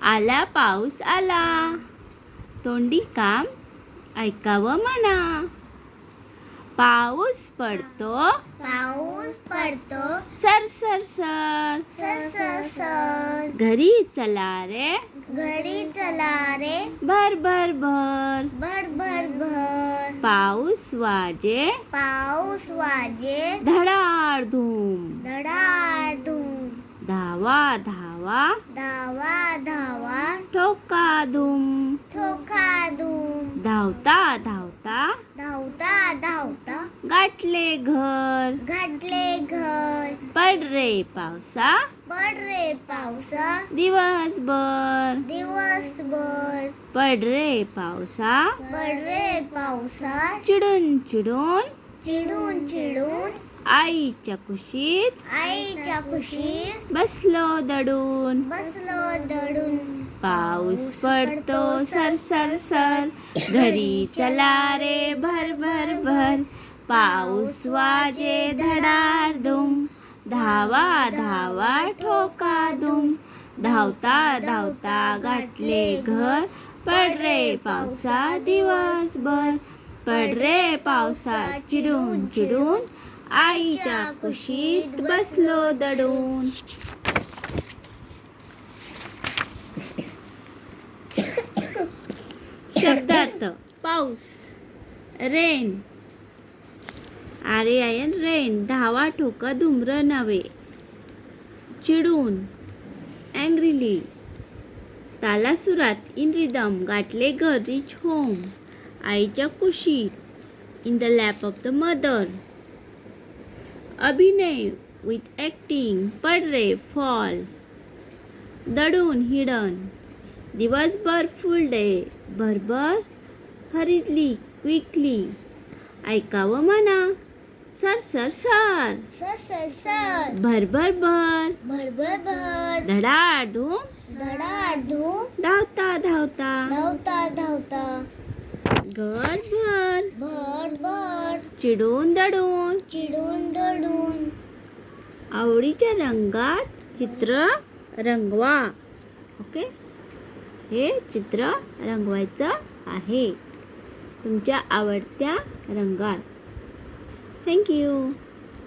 आला पाऊस आला, तोंडी काम ऐकावं म्हणा. पाऊस पडतो, पाऊस पडतो, sir sir sir. Sir sir sir. घरी चला रे, घरी चला रे, भर भर भर. भर भर भर. पाऊस वाजे, पाऊस वाजे, धडाधूम. धडाधूम. धावा धावा, धावा धावा, ठोका धूम. ठोका धूम. धावता धावता, धावता धावता, गाठले घर. घातले घर. पड रे पावसा, पड रे पावसा, दिवसभर. दिवसभर. पड रे पावसा, पड रे पावसा, चिडून चिडून. चिडून चिडून, आईच्या कुशीत आईच्या कुशीत बसलो दडून. बसलो दडून. पाऊस पडतो सर सर सर, घरी चला रे भर भर भर. पाऊस वाजे धडाधूम, धावा धावा ठोका धूम. धावता धावता गाठले घर, पड रे पावसा दिवसभर. पड रे पावसा चिडून चिडून, आईच्या कुशीत बसलो दडून. शब्दार्थ पाऊस. रेन, आर्यन रेन. धावा ठोका धुम्र नव्हे. चिडून, अँग्रीली. तालासुरात, इन रिदम. गाठले घर, रिच होम. आईच्या कुशीत, in the lap of the mother. अभिनय, विथ ॲक्टिंग. पड रे, फॉल. दडून, हिडन. दिवसभर, फुल डे. भरभर, हरिडली, क्विकली. ऐकावं म्हणा, sir sir sir. Sir sir sir. भर भर भर. भर भर भर. धडाधूम. धडाधूम. धावता धावता. धावता धावता. घर भर. भर भर. चिडून दडून. चिडून दडून. आवडीच्या रंगात चित्र रंगवा. ओके, हे चित्र रंगवायचं आहे तुमच्या आवडत्या रंगात. थँक्यू.